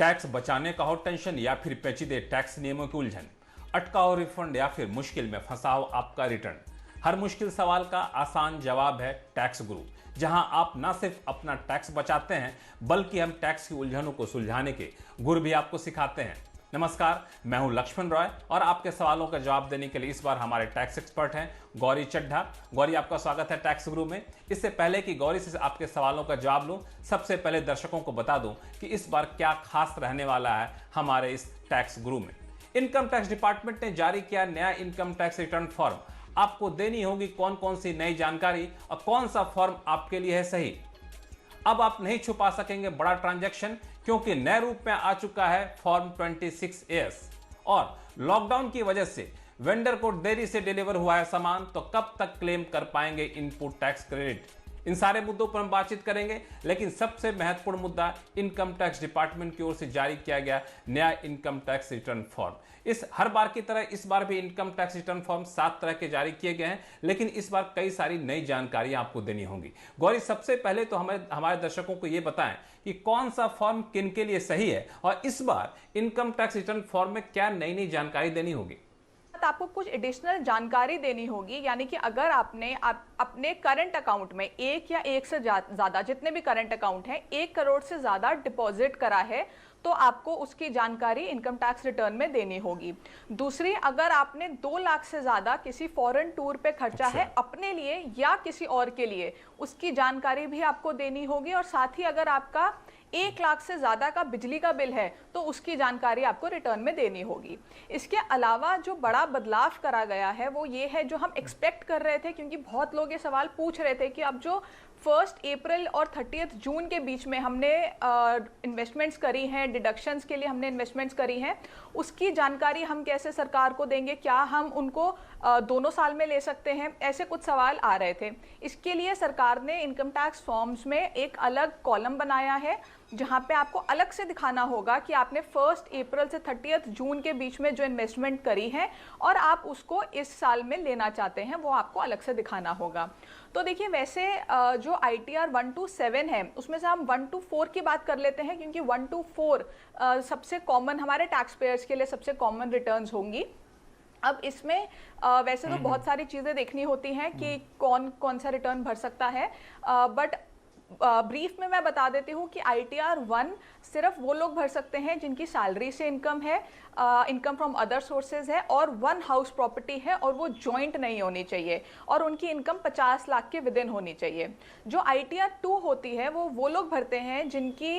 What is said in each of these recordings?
Tax बचाने का हो टेंशन या फिर पेचीदे टैक्स नियमों की उलझन, अटका हो रिफंड या फिर मुश्किल में फंसा हो आपका रिटर्न, हर मुश्किल सवाल का आसान जवाब है टैक्स गुरु, जहां आप न सिर्फ अपना टैक्स बचाते हैं बल्कि हम टैक्स की उलझनों को सुलझाने के गुर भी आपको सिखाते हैं। नमस्कार, मैं हूं लक्ष्मण रॉय और आपके सवालों का जवाब देने के लिए इस बार हमारे टैक्स एक्सपर्ट हैं गौरी चड्ढा। गौरी, आपका स्वागत है टैक्स गुरु में। इससे पहले कि गौरी से आपके सवालों का जवाब लूं, सबसे पहले दर्शकों को बता दूं कि इस बार क्या खास रहने वाला है हमारे इस टैक्स गुरु में। इनकम टैक्स डिपार्टमेंट ने जारी किया नया इनकम टैक्स रिटर्न फॉर्म। आपको देनी होगी कौन कौन सी नई जानकारी और कौन सा फॉर्म आपके लिए है सही। अब आप नहीं छुपा सकेंगे बड़ा ट्रांजैक्शन, क्योंकि नए रूप में आ चुका है फॉर्म 26AS। और लॉकडाउन की वजह से वेंडर को देरी से डिलीवर हुआ है सामान, तो कब तक क्लेम कर पाएंगे इनपुट टैक्स क्रेडिट। इन सारे मुद्दों पर हम बातचीत करेंगे, लेकिन सबसे महत्वपूर्ण मुद्दा इनकम टैक्स डिपार्टमेंट की ओर से जारी किया गया नया इनकम टैक्स रिटर्न फॉर्म। इस हर बार की तरह इस बार भी इनकम टैक्स रिटर्न फॉर्म 7 तरह के जारी किए गए हैं, लेकिन इस बार कई सारी नई जानकारियां आपको देनी होंगी। गौरी, सबसे पहले तो हमारे दर्शकों को यह बताएं कि कौन सा फॉर्म किन के लिए सही है और इस बार इनकम टैक्स रिटर्न फॉर्म में क्या नई नई जानकारी देनी होगी। आपको कुछ एडिशनल जानकारी देनी होगी, यानी कि अगर आपने अपने करंट अकाउंट में एक या एक से ज्यादा जितने भी करंट अकाउंट हैं 1 करोड़ से ज्यादा डिपॉजिट करा है तो आपको उसकी जानकारी इनकम टैक्स रिटर्न में देनी होगी। दूसरी, अगर आपने 2 लाख से ज्यादा किसी फॉरेन टूर पे खर्चा है अपने लिए या किसी और के लिए, उसकी जानकारी भी आपको देनी होगी। और साथ ही अगर आपका 1 लाख से ज़्यादा का बिजली का बिल है तो उसकी जानकारी आपको रिटर्न में देनी होगी। इसके अलावा जो बड़ा बदलाव करा गया है वो ये है, जो हम एक्सपेक्ट कर रहे थे, क्योंकि बहुत लोग ये सवाल पूछ रहे थे कि अब जो 1 अप्रैल और 30 जून के बीच में हमने इन्वेस्टमेंट्स करी हैं, डिडक्शंस के लिए हमने इन्वेस्टमेंट्स करी हैं, उसकी जानकारी हम कैसे सरकार को देंगे, क्या हम उनको दोनों साल में ले सकते हैं, ऐसे कुछ सवाल आ रहे थे। इसके लिए सरकार ने इनकम टैक्स फॉर्म्स में एक अलग कॉलम बनाया है जहां पे आपको अलग से दिखाना होगा कि आपने 1 अप्रैल से 30 जून के बीच में जो इन्वेस्टमेंट करी है और आप उसको इस साल में लेना चाहते हैं, वो आपको अलग से दिखाना होगा। तो देखिए, वैसे जो ITR 1 to 7 है उसमें से हम 1 to 4 की बात कर लेते हैं, क्योंकि 1 to 4 सबसे कॉमन हमारे टैक्स पेयर्स के लिए सबसे कॉमन रिटर्न्स होंगी। अब इसमें वैसे तो बहुत सारी चीज़ें देखनी होती हैं कि कौन कौन सा रिटर्न भर सकता है, बट ब्रीफ में मैं बता देती हूँ कि ITR 1 सिर्फ वो लोग भर सकते हैं जिनकी सैलरी से इनकम है, इनकम फ्रॉम अदर सोर्सेज है और 1 हाउस प्रॉपर्टी है और वो जॉइंट नहीं होनी चाहिए और उनकी इनकम 50 लाख के विद इन होनी चाहिए। जो ITR 2 होती है वो लोग भरते हैं जिनकी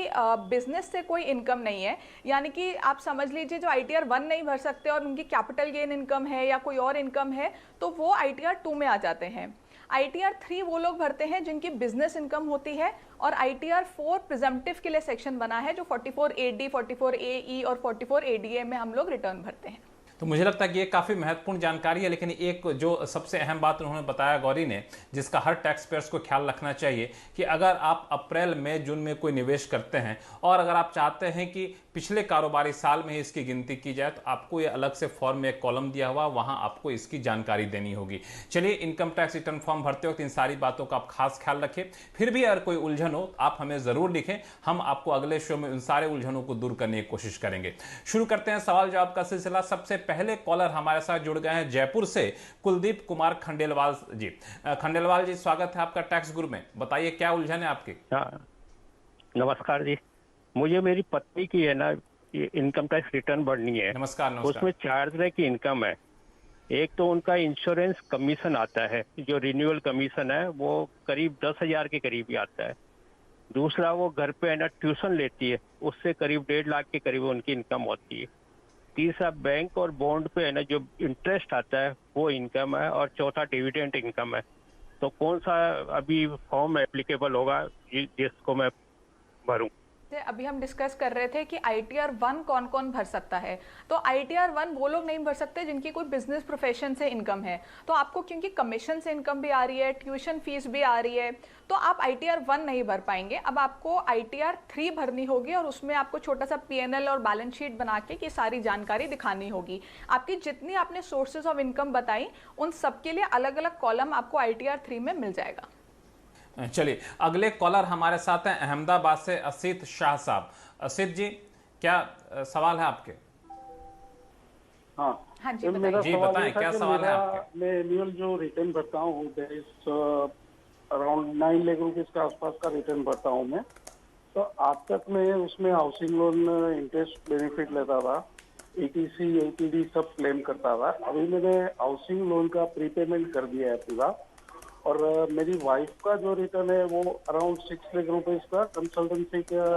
बिजनेस से कोई इनकम नहीं है, यानी कि आप समझ लीजिए जो ITR 1 नहीं भर सकते और उनकी कैपिटल गेन इनकम है या कोई और इनकम है तो वो ITR 2 में आ जाते हैं। ITR 3 वो लोग भरते हैं जिनकी बिजनेस इनकम होती है और ITR 4 प्रिजम्पटिव के लिए सेक्शन बना है जो 44AD, 44AE और 44ADA में हम लोग रिटर्न भरते हैं। तो मुझे लगता है कि ये काफ़ी महत्वपूर्ण जानकारी है, लेकिन एक जो सबसे अहम बात उन्होंने बताया गौरी ने, जिसका हर टैक्स पेयर्स को ख्याल रखना चाहिए कि अगर आप अप्रैल मई जून में कोई निवेश करते हैं और अगर आप चाहते हैं कि पिछले कारोबारी साल में ही इसकी गिनती की जाए, तो आपको ये अलग से फॉर्म में एक कॉलम दिया हुआ, वहाँ आपको इसकी जानकारी देनी होगी। चलिए, इनकम टैक्स रिटर्न फॉर्म भरते वक्त इन सारी बातों का आप खास ख्याल रखें। फिर भी अगर कोई उलझन हो आप हमें ज़रूर लिखें, हम आपको अगले शो में उन सारे उलझनों को दूर करने की कोशिश करेंगे। शुरू करते हैं सवाल जवाब का सिलसिला। सबसे पहले कॉलर हमारे साथ जुड़ गए हैं जयपुर से कुलदीप कुमार खंडेलवाल जी। खंडेलवाल जी, स्वागत है आपका टैक्स गुरु में। बताइए क्या उलझन है आपकी। नमस्कार जी, मुझे मेरी पत्नी की है ना इनकम टैक्स रिटर्न भरनी है। नमस्कार। उसमें 4 तरह की इनकम है। एक तो उनका इंश्योरेंस कमीशन आता है, जो रिन्यूअल कमीशन है वो करीब 10,000 के करीब ही आता है। दूसरा, वो घर पे है ना ट्यूशन लेती है, उससे करीब 1.5 लाख के करीब उनकी इनकम होती है। तीसरा, बैंक और बॉन्ड पे है ना जो इंटरेस्ट आता है वो इनकम है। और चौथा, डिविडेंड इनकम है। तो कौन सा अभी फॉर्म एप्लीकेबल होगा जिसको मैं भरूं? अभी हम डिस्कस कर रहे थे कि ITR 1 कौन कौन भर सकता है, तो ITR 1 वो लोग नहीं भर सकते जिनकी कोई बिजनेस प्रोफेशन से इनकम है। तो आपको क्योंकि कमीशन से इनकम भी आ रही है, ट्यूशन फीस भी आ रही है, तो आप ITR 1 नहीं भर पाएंगे। अब आपको ITR 3 भरनी होगी और उसमें आपको छोटा सा PNL और बैलेंस शीट बना के कि सारी जानकारी दिखानी होगी। आपकी जितनी आपने सोर्सेज ऑफ इनकम बताई उन सबके लिए अलग अलग कॉलम आपको ITR 3 में मिल जाएगा। चलिए, अगले कॉलर हमारे साथ हैं अहमदाबाद से असित शाह साहब। असित जी, क्या सवाल है आपके? हाँ हाँ जी, तो मेरा जी, सवाल बताएं, ये था क्या कि सवाल है आपके? मैं एनुअल जो रिटर्न भरता हूँ अराउंड 9 लाख रुपीज के आसपास का रिटर्न भरता हूँ मैं। तो आज तक मैं उसमें हाउसिंग लोन इंटरेस्ट बेनिफिट लेता था, ETC ATD सब क्लेम करता था। अभी मैंने हाउसिंग लोन का प्रीपेमेंट कर दिया है पूरा। और मेरी वाइफ का जो रिटर्न है वो अराउंड 6 लाख रुपीज का कंसल्टेंसी का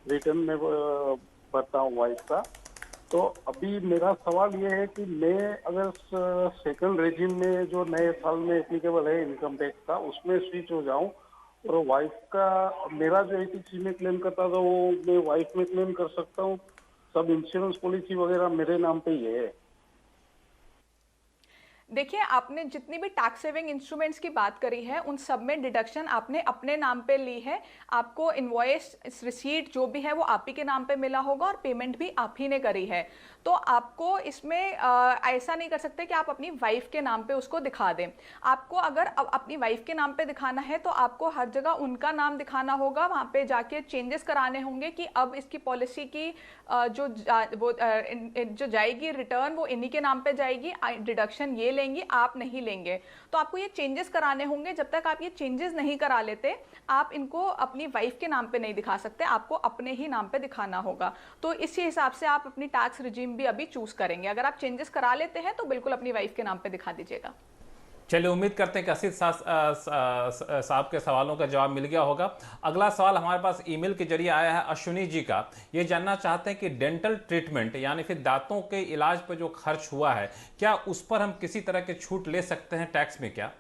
रिटर्न में भरता हूँ वाइफ का। तो अभी मेरा सवाल ये है कि मैं अगर सेकंड रेजिम में जो नए साल में एप्लीकेबल है इनकम टैक्स का उसमें स्विच हो जाऊं और वाइफ का मेरा जो ETC में क्लेम करता था वो मैं वाइफ में क्लेम कर सकता हूँ? सब इंश्योरेंस पॉलिसी वगैरह मेरे नाम पे ही है। देखिए, आपने जितनी भी टैक्स सेविंग इंस्ट्रूमेंट्स की बात करी है उन सब में डिडक्शन आपने अपने नाम पे ली है। आपको इनवॉइस रिसीट जो भी है वो आप ही के नाम पे मिला होगा और पेमेंट भी आप ही ने करी है। तो आपको इसमें ऐसा नहीं कर सकते कि आप अपनी वाइफ के नाम पे उसको दिखा दें। आपको अगर अपनी वाइफ के नाम पे दिखाना है तो आपको हर जगह उनका नाम दिखाना होगा, वहाँ पे जाके चेंजेस कराने होंगे कि अब इसकी पॉलिसी की जो जाएगी रिटर्न वो इन्हीं के नाम पे जाएगी, डिडक्शन ये लेंगी, आप नहीं लेंगे। तो आपको ये चेंजेस कराने होंगे। जब तक आप ये चेंजेस नहीं करा लेते आप इनको अपनी वाइफ के नाम पे नहीं दिखा सकते, आपको अपने ही नाम पे दिखाना होगा। तो इसी हिसाब से आप अपनी टैक्स रिजीम भी अभी चूज करेंगे। अगर आप चेंजेस करा लेते हैं तो बिल्कुल अपनी वाइफ के नाम पे दिखा दीजिएगा। चलिए, उम्मीद करते हैं कि असित साहब के सवालों का जवाब मिल गया होगा। अगला सवाल हमारे पास ईमेल के जरिए आया है अश्विनी जी का। ये जानना चाहते हैं कि डेंटल ट्रीटमेंट यानी फिर दांतों के इलाज पर जो खर्च हुआ है क्या उस पर हम किसी तरह के छूट ले सकते हैं टैक्स में क्या?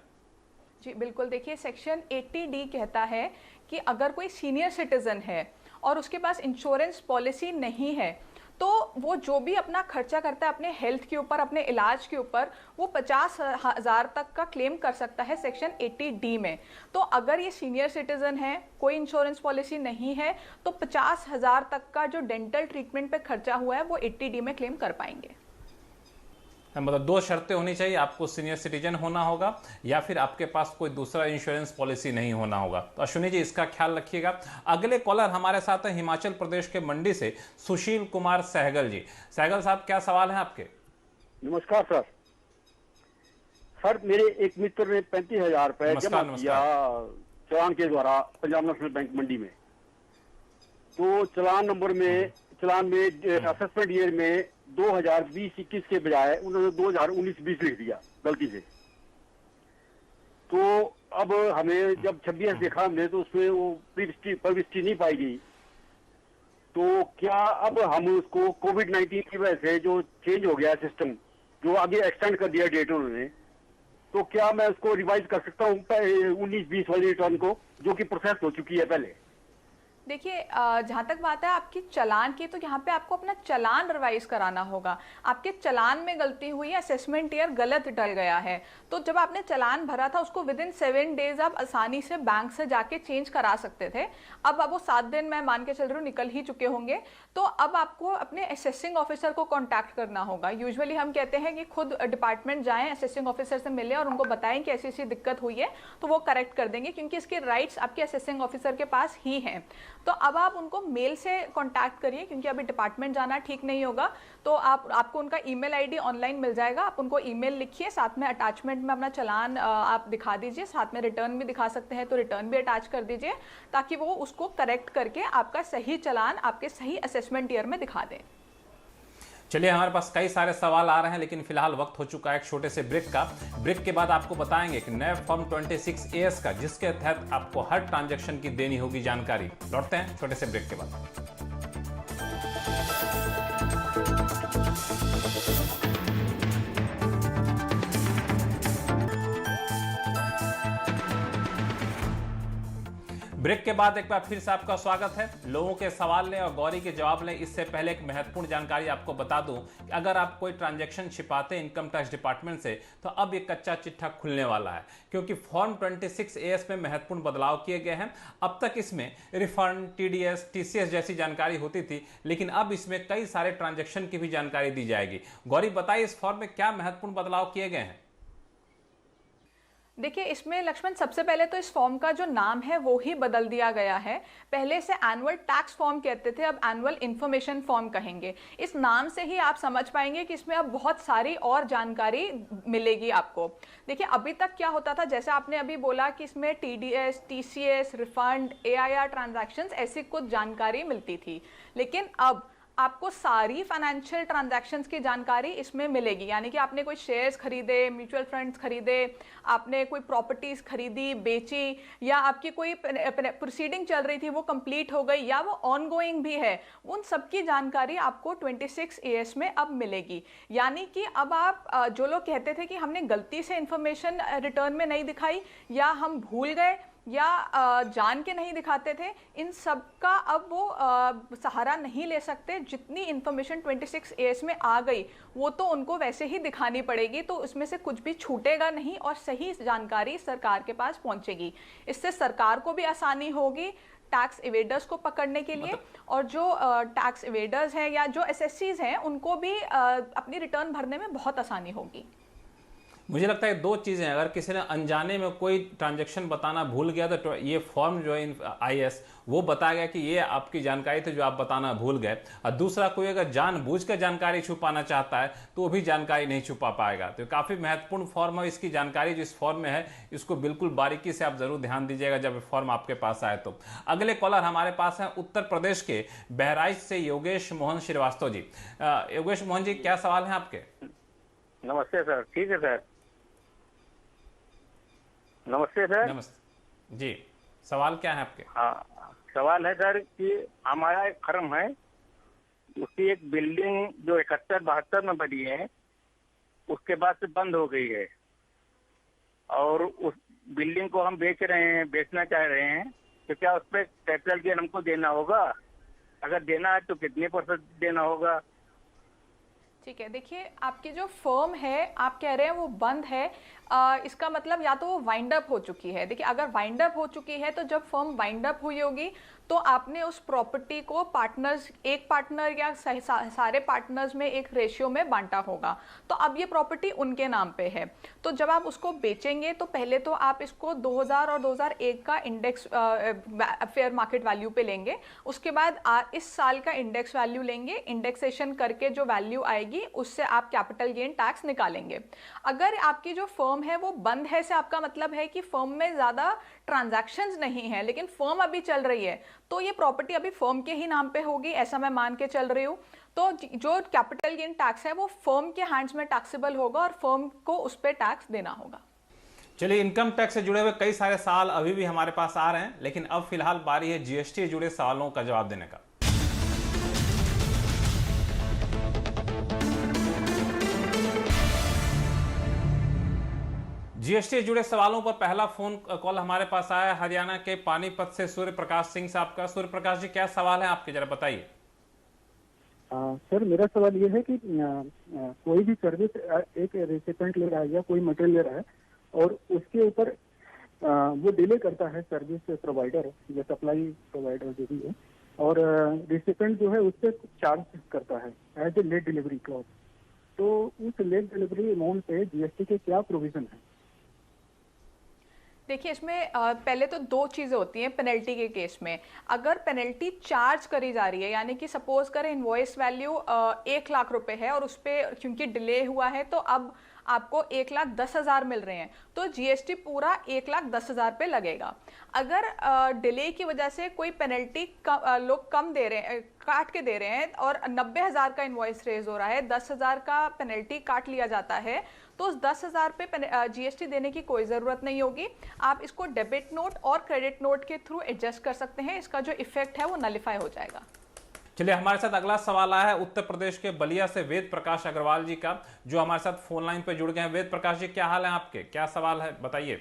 जी बिल्कुल। देखिए, सेक्शन 80D कहता है कि अगर कोई सीनियर सिटीजन है और उसके पास इंश्योरेंस पॉलिसी नहीं है तो वो जो भी अपना खर्चा करता है अपने हेल्थ के ऊपर, अपने इलाज के ऊपर, वो 50,000 तक का क्लेम कर सकता है सेक्शन 80D में। तो अगर ये सीनियर सिटीजन है, कोई इंश्योरेंस पॉलिसी नहीं है, तो 50,000 तक का जो डेंटल ट्रीटमेंट पे खर्चा हुआ है वो 80D में क्लेम कर पाएंगे। मतलब दो शर्तें होनी चाहिए, आपको सीनियर सिटीजन होना होगा या फिर आपके पास कोई दूसरा इंश्योरेंस पॉलिसी नहीं होना होगा। तो अश्विनी जी इसका ख्याल रखिएगा। अगले कॉलर हमारे साथ हैं हिमाचल प्रदेश के मंडी से सुशील कुमार सहगल जी। सहगल साहब, क्या सवाल है आपके? नमस्कार सर। सर, मेरे एक मित्र ने 35,000 रुपए जमा किया चालान के द्वारा पंजाब नेशनल बैंक मंडी में। तो चालान में असेसमेंट ईयर में 2020-21 के बजाय उन्होंने 2019-20 लिख दिया गलती से। तो अब हमें जब 26 देखा हमने तो उसमें वो प्रविष्टि नहीं पाई गई। तो क्या अब हम उसको कोविड-19 की वजह से जो चेंज हो गया सिस्टम, जो आगे एक्सटेंड कर दिया डेट उन्होंने, तो क्या मैं उसको रिवाइज कर सकता हूँ 19-20 वाली रिटर्न को, जो कि प्रोसेस हो चुकी है पहले? देखिए, जहाँ तक बात है आपकी चालान की, तो यहाँ पे आपको अपना चालान रिवाइज कराना होगा। आपके चालान में गलती हुई है, असेसमेंट ईयर गलत डल गया है। तो जब आपने चालान भरा था उसको विदिन 7 डेज आप आसानी से बैंक से जाके चेंज करा सकते थे। अब वो 7 दिन मैं मान के चल रही हूँ निकल ही चुके होंगे। तो अब आपको अपने असेसिंग ऑफिसर को कॉन्टैक्ट करना होगा। यूजुअली हम कहते हैं कि खुद डिपार्टमेंट जाएं, असेसिंग ऑफिसर से मिलें और उनको बताएं कि ऐसी ऐसी दिक्कत हुई है, तो वो करेक्ट कर देंगे, क्योंकि इसके राइट्स आपके असेसिंग ऑफिसर के पास ही हैं। तो अब आप उनको मेल से कांटेक्ट करिए, क्योंकि अभी डिपार्टमेंट जाना ठीक नहीं होगा। तो आपको उनका ईमेल आईडी ऑनलाइन मिल जाएगा। आप उनको ईमेल लिखिए, साथ में अटैचमेंट में अपना चालान आप दिखा दीजिए, साथ में रिटर्न भी दिखा सकते हैं तो रिटर्न भी अटैच कर दीजिए, ताकि वो उसको करेक्ट करके आपका सही चालान आपके सही असेसमेंट ईयर में दिखा दें। चलिए, हमारे पास कई सारे सवाल आ रहे हैं, लेकिन फिलहाल वक्त हो चुका है एक छोटे से ब्रेक का। ब्रेक के बाद आपको बताएंगे कि नए फॉर्म 26AS का, जिसके तहत आपको हर ट्रांजैक्शन की देनी होगी जानकारी। लौटते हैं छोटे से ब्रेक के बाद। ब्रेक के बाद एक बार फिर से आपका स्वागत है। लोगों के सवाल लें और गौरी के जवाब लें। इससे पहले एक महत्वपूर्ण जानकारी आपको बता दूं कि अगर आप कोई ट्रांजैक्शन छिपाते हैं इनकम टैक्स डिपार्टमेंट से, तो अब ये कच्चा चिट्ठा खुलने वाला है, क्योंकि फॉर्म 26AS में महत्वपूर्ण बदलाव किए गए हैं। अब तक इसमें रिफंड, TDS, TCS जैसी जानकारी होती थी, लेकिन अब इसमें कई सारे ट्रांजैक्शन की भी जानकारी दी जाएगी। गौरी, बताइए इस फॉर्म में क्या महत्वपूर्ण बदलाव किए गए हैं? देखिए, इसमें लक्ष्मण सबसे पहले तो इस फॉर्म का जो नाम है वो ही बदल दिया गया है। पहले से एनुअल टैक्स फॉर्म कहते थे, अब एनुअल इन्फॉर्मेशन फॉर्म कहेंगे। इस नाम से ही आप समझ पाएंगे कि इसमें अब बहुत सारी और जानकारी मिलेगी आपको। देखिए, अभी तक क्या होता था, जैसे आपने अभी बोला कि इसमें TDS, TCS, refund, AIR transactions ऐसी कुछ जानकारी मिलती थी, लेकिन अब आपको सारी फाइनेंशियल ट्रांजैक्शंस की जानकारी इसमें मिलेगी। यानी कि आपने कोई शेयर्स खरीदे, म्यूचुअल फंड्स खरीदे, आपने कोई प्रॉपर्टीज खरीदी, बेची, या आपकी कोई प्रोसीडिंग चल रही थी वो कंप्लीट हो गई या वो ऑनगोइंग भी है, उन सब की जानकारी आपको 26 एएस में अब मिलेगी। यानी कि अब आप जो लोग कहते थे कि हमने गलती से इंफॉर्मेशन रिटर्न में नहीं दिखाई, या हम भूल गए, या जान के नहीं दिखाते थे, इन सब का अब वो सहारा नहीं ले सकते। जितनी इन्फॉर्मेशन 26 एएस में आ गई वो तो उनको वैसे ही दिखानी पड़ेगी, तो उसमें से कुछ भी छूटेगा नहीं और सही जानकारी सरकार के पास पहुंचेगी। इससे सरकार को भी आसानी होगी टैक्स इवेडर्स को पकड़ने के लिए, और जो टैक्स इवेडर्स हैं या जो एसएससीज हैं उनको भी अपनी रिटर्न भरने में बहुत आसानी होगी। मुझे लगता है दो चीज़ें, अगर किसी ने अनजाने में कोई ट्रांजैक्शन बताना भूल गया तो ये फॉर्म जो है आईएस वो बता गया कि ये आपकी जानकारी थी जो आप बताना भूल गए, और दूसरा कोई अगर जानबूझकर जानकारी छुपाना चाहता है तो वो भी जानकारी नहीं छुपा पाएगा। तो काफ़ी महत्वपूर्ण फॉर्म है, इसकी जानकारी जो इस फॉर्म में है इसको बिल्कुल बारीकी से आप जरूर ध्यान दीजिएगा जब फॉर्म आपके पास आए तो। अगले कॉलर हमारे पास हैं उत्तर प्रदेश के बहराइच से योगेश मोहन श्रीवास्तव जी। योगेश मोहन जी, क्या सवाल है आपके? नमस्ते सर। ठीक है सर, नमस्ते सर। नमस्ते जी, सवाल क्या है आपके? हाँ, सवाल है सर कि हमारा एक फर्म है, उसकी एक बिल्डिंग जो 71-72 में बनी है उसके बाद से बंद हो गई है, और उस बिल्डिंग को हम बेचना चाह रहे हैं, तो क्या उस पर कैपिटल गेन हमको देना होगा? अगर देना है तो कितने % देना होगा? ठीक है, देखिए, आपकी जो फर्म है आप कह रहे हैं वो बंद है, इसका मतलब या तो वो वाइंड अप हो चुकी है। देखिए, अगर वाइंड अप हो चुकी है तो जब फर्म वाइंड अप हुई होगी तो आपने उस प्रॉपर्टी को पार्टनर्स, एक पार्टनर या सारे पार्टनर्स में एक रेशियो में बांटा होगा, तो अब ये प्रॉपर्टी उनके नाम पे है। तो जब आप उसको बेचेंगे तो पहले तो आप इसको 2000 और 2001 का इंडेक्स फेयर मार्केट वैल्यू पे लेंगे, उसके बाद इस साल का इंडेक्स वैल्यू लेंगे, इंडेक्सेशन करके जो वैल्यू आएगी उससे आप कैपिटल गेन टैक्स निकालेंगे। अगर आपकी जो फर्म है वो बंद है से आपका मतलब है कि फर्म में ज्यादा ट्रांजैक्शंस नहीं है लेकिन फर्म अभी चल रही है, तो ये प्रॉपर्टी अभी फर्म के ही नाम पे होगी, ऐसा मैं मान के चल रही हूँ। तो जो कैपिटल गेन टैक्स है वो फर्म के हैंड्स में टैक्सेबल होगा और फर्म को उस पर टैक्स देना होगा। चलिए, इनकम टैक्स से जुड़े हुए कई सारे सवाल अभी भी हमारे पास आ रहे हैं, लेकिन अब फिलहाल बारी है जीएसटी से जुड़े सवालों का जवाब देने का। जीएसटी से जुड़े सवालों पर पहला फोन कॉल हमारे पास आया हरियाणा के पानीपत से सूर्य प्रकाश सिंह साहब का। सूर्य प्रकाश जी, क्या सवाल है आपके, जरा बताइए। सर, मेरा सवाल ये है कि कोई भी सर्विस एक रेसिपिएंट ले रहा है या कोई मटेरियल ले रहा है और उसके ऊपर वो डिले करता है सर्विस प्रोवाइडर या सप्लाई प्रोवाइडर जो भी है, और रेसिपिएंट जो है उससे चार्ज करता है as a late delivery clause, तो उस लेट डिलीवरी अमाउंट पे जीएसटी के क्या प्रोविजन है? देखिए, इसमें पहले तो दो चीज़ें होती हैं पेनल्टी के केस में। अगर पेनल्टी चार्ज करी जा रही है, यानी कि सपोज करें इनवॉइस वैल्यू 1 लाख रुपए है और उस पर क्योंकि डिले हुआ है तो अब आपको 1,10,000 मिल रहे हैं, तो जीएसटी पूरा 1,10,000 पे लगेगा। अगर डिले की वजह से कोई पेनल्टी लोग कम दे रहे हैं, काट के दे रहे हैं, और 90,000 का इनवॉइस रेज हो रहा है, 10,000 का पेनल्टी काट लिया जाता है, तो उस 10,000 पे जीएसटी देने की कोई ज़रूरत नहीं होगी। आप इसको डेबिट नोट और क्रेडिट नोट के थ्रू एडजस्ट कर सकते हैं, इसका जो इफेक्ट है वो नलिफाई हो जाएगा। चलिए, हमारे साथ अगला सवाल आया है उत्तर प्रदेश के बलिया से वेद प्रकाश अग्रवाल जी का, जो हमारे साथ फोन लाइन पे जुड़ गए हैं। वेद प्रकाश जी, क्या हाल है आपके, क्या सवाल है, बताइए।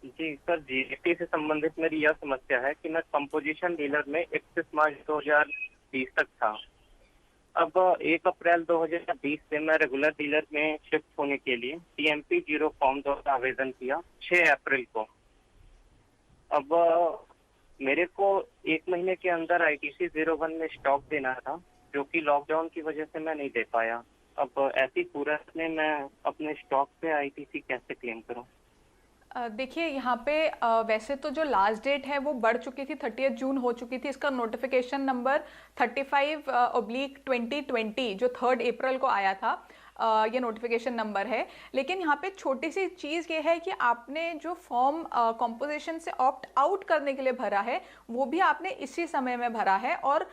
जी सर, जीएसटी से संबंधित मेरी यह समस्या है कि मैं कंपोजिशन डीलर में 31 मार्च 2020 तक था। अब 1 अप्रैल 2020 से मैं रेगुलर डीलर में शिफ्ट होने के लिए टीएमपी 0 फॉर्म द्वारा आवेदन किया 6 अप्रैल को। अब मेरे को 1 महीने के अंदर आईटीसी 01 में स्टॉक देना था, जो कि लॉकडाउन की वजह से मैं नहीं दे पाया। अब ऐसी सूरत में मैं अपने स्टॉक पे आईटीसी कैसे क्लेम करूं? देखिए यहाँ पे वैसे तो जो लास्ट डेट है वो बढ़ चुकी थी, 30 जून हो चुकी थी। इसका नोटिफिकेशन नंबर 35/2020 जो 3 अप्रैल को आया था, ये नोटिफिकेशन नंबर है। लेकिन यहाँ पे छोटी सी चीज़ ये है कि आपने जो फॉर्म कॉम्पोजिशन से ऑप्ट आउट करने के लिए भरा है वो भी आपने इसी समय में भरा है, और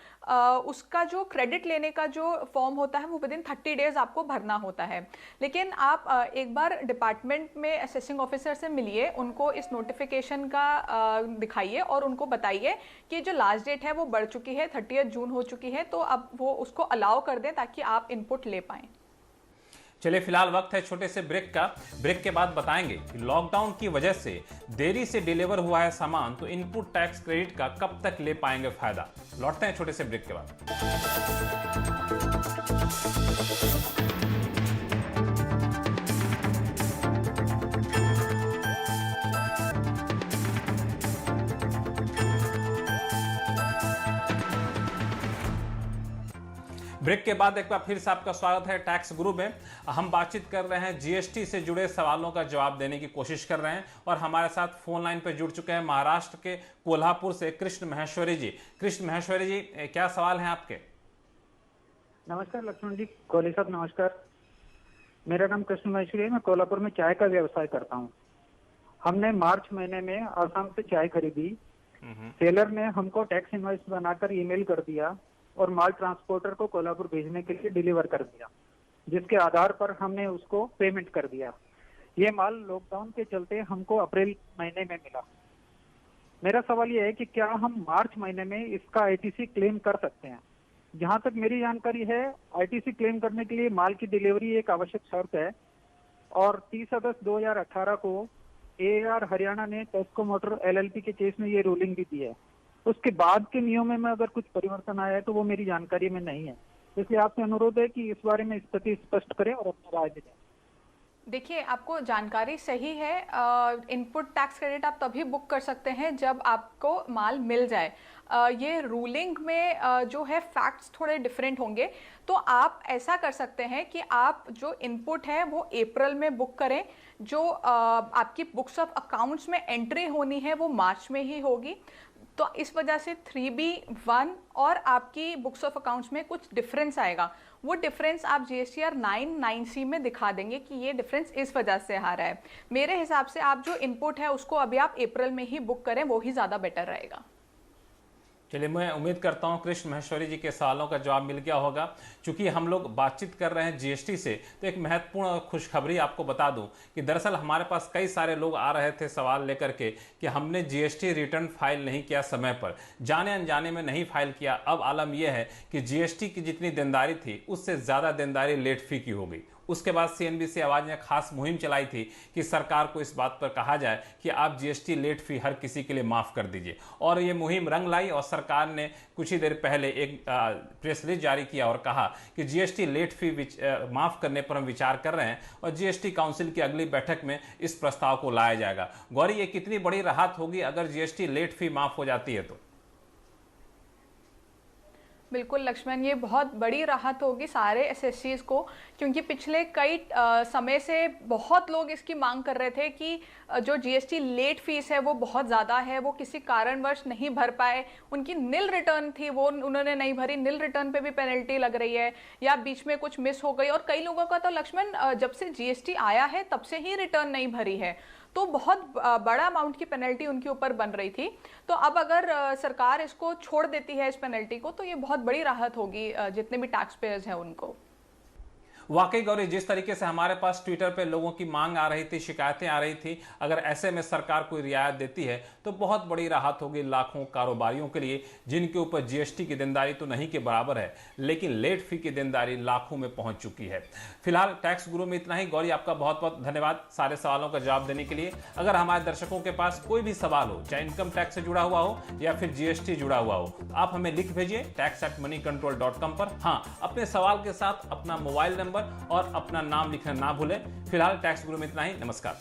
उसका जो क्रेडिट लेने का जो फॉर्म होता है वो विदिन 30 डेज आपको भरना होता है। लेकिन आप एक बार डिपार्टमेंट में असेसिंग ऑफिसर से मिलिए, उनको इस नोटिफिकेशन का दिखाइए और उनको बताइए कि जो लास्ट डेट है वो बढ़ चुकी है, 30 जून हो चुकी है, तो अब वो उसको अलाउ कर दें ताकि आप इनपुट ले पाएँ। चलिए फिलहाल वक्त है छोटे से ब्रेक का। ब्रेक के बाद बताएंगे कि लॉकडाउन की वजह से देरी से डिलीवर हुआ है सामान, तो इनपुट टैक्स क्रेडिट का कब तक ले पाएंगे फायदा। लौटते हैं छोटे से ब्रेक के बाद। ब्रेक के बाद एक बार फिर से आपका स्वागत है टैक्स गुरु में। हम बातचीत कर रहे हैं जीएसटी से जुड़े सवालों का जवाब देने की कोशिश कर रहे हैं, और हमारे साथ फोन लाइन पर जुड़ चुके हैं महाराष्ट्र के कोल्हापुर से कृष्ण महेश्वरी जी। कृष्ण महेश्वरी जी, क्या सवाल हैं आपके? नमस्कार लक्ष्मण जी, कोहली साहब नमस्कार। मेरा नाम कृष्ण महेश्वरी है, मैं कोल्हापुर में चाय का व्यवसाय करता हूँ। हमने मार्च महीने में आसाम से चाय खरीदी, सेलर ने हमको टैक्स इनवॉइस बनाकर ईमेल कर दिया और माल ट्रांसपोर्टर को कोल्हापुर भेजने के लिए डिलीवर कर दिया, जिसके आधार पर हमने उसको पेमेंट कर दिया। ये माल लॉकडाउन के चलते हमको अप्रैल महीने में मिला। मेरा सवाल ये है कि क्या हम मार्च महीने में इसका आईटीसी क्लेम कर सकते हैं? जहां तक मेरी जानकारी है, आईटीसी क्लेम करने के लिए माल की डिलीवरी एक आवश्यक शर्त है, और 30 अगस्त 2018 को एआर हरियाणा ने टेस्को मोटर एलएलपी के केस में ये रूलिंग भी दी है। उसके बाद के नियमों में अगर कुछ परिवर्तन आया है तो वो मेरी जानकारी में नहीं है, इसलिए आपसे अनुरोध है कि इस बारे में स्थिति स्पष्ट करें और अपना राय दें। देखिए, आपको जानकारी सही है। इनपुट टैक्स क्रेडिट आप तभी बुक कर सकते हैं जब आपको माल मिल जाए। ये रूलिंग में जो है फैक्ट्स थोड़े डिफरेंट होंगे, तो आप ऐसा कर सकते हैं कि आप जो इनपुट है वो अप्रैल में बुक करें, जो आपकी बुक्स ऑफ अकाउंट्स में एंट्री होनी है वो मार्च में ही होगी। तो इस वजह से 3B1 और आपकी बुक्स ऑफ अकाउंट्स में कुछ डिफरेंस आएगा। वो डिफरेंस आप GSTR 9(9)C में दिखा देंगे कि ये डिफरेंस इस वजह से आ रहा है। मेरे हिसाब से आप जो इनपुट है उसको अभी आप अप्रैल में ही बुक करें, वो ही ज़्यादा बेटर रहेगा। चलिए, मैं उम्मीद करता हूं कृष्ण महेश्वरी जी के सवालों का जवाब मिल गया होगा। चूंकि हम लोग बातचीत कर रहे हैं जीएसटी से, तो एक महत्वपूर्ण खुशखबरी आपको बता दूं कि दरअसल हमारे पास कई सारे लोग आ रहे थे सवाल लेकर के कि हमने जीएसटी रिटर्न फाइल नहीं किया समय पर, जाने अनजाने में नहीं फाइल किया। अब आलम यह है कि जीएसटी की जितनी देनदारी थी उससे ज़्यादा देनदारी लेट फी की हो गई। उसके बाद CNBC आवाज़ ने खास मुहिम चलाई थी कि सरकार को इस बात पर कहा जाए कि आप जीएसटी लेट फी हर किसी के लिए माफ़ कर दीजिए, और ये मुहिम रंग लाई और सरकार ने कुछ ही देर पहले एक प्रेस रिलीज जारी किया और कहा कि जीएसटी लेट फी माफ़ करने पर हम विचार कर रहे हैं और जीएसटी काउंसिल की अगली बैठक में इस प्रस्ताव को लाया जाएगा। गौरी, ये कितनी बड़ी राहत होगी अगर जीएसटी लेट फी माफ़ हो जाती है तो? बिल्कुल लक्ष्मण, ये बहुत बड़ी राहत होगी सारे एसएससीज को, क्योंकि पिछले कई समय से बहुत लोग इसकी मांग कर रहे थे कि जो जीएसटी लेट फीस है वो बहुत ज़्यादा है, वो किसी कारणवश नहीं भर पाए, उनकी नील रिटर्न थी वो उन्होंने नहीं भरी, नील रिटर्न पे भी पेनल्टी लग रही है, या बीच में कुछ मिस हो गई। और कई लोगों का तो लक्ष्मण जब से जीएसटी आया है तब से ही रिटर्न नहीं भरी है, तो बहुत बड़ा अमाउंट की पेनल्टी उनके ऊपर बन रही थी। तो अब अगर सरकार इसको छोड़ देती है इस पेनल्टी को, तो ये बहुत बड़ी राहत होगी जितने भी टैक्स पेयर्स हैं उनको। वाकई गौरी, जिस तरीके से हमारे पास ट्विटर पे लोगों की मांग आ रही थी, शिकायतें आ रही थी, अगर ऐसे में सरकार कोई रियायत देती है तो बहुत बड़ी राहत होगी लाखों कारोबारियों के लिए, जिनके ऊपर जीएसटी की देनदारी तो नहीं के बराबर है, लेकिन लेट फी की देनदारी लाखों में पहुंच चुकी है। फिलहाल टैक्स गुरु में इतना ही। गौरी, आपका बहुत बहुत धन्यवाद सारे सवालों का जवाब देने के लिए। अगर हमारे दर्शकों के पास कोई भी सवाल हो, चाहे इनकम टैक्स से जुड़ा हुआ हो या फिर जीएसटी जुड़ा हुआ हो, आप हमें लिख भेजिए tax@moneycontrol.com पर। हाँ, अपने सवाल के साथ अपना मोबाइल नंबर और अपना नाम लिखना ना भूलें। फिलहाल टैक्स गुरु में इतना ही। नमस्कार।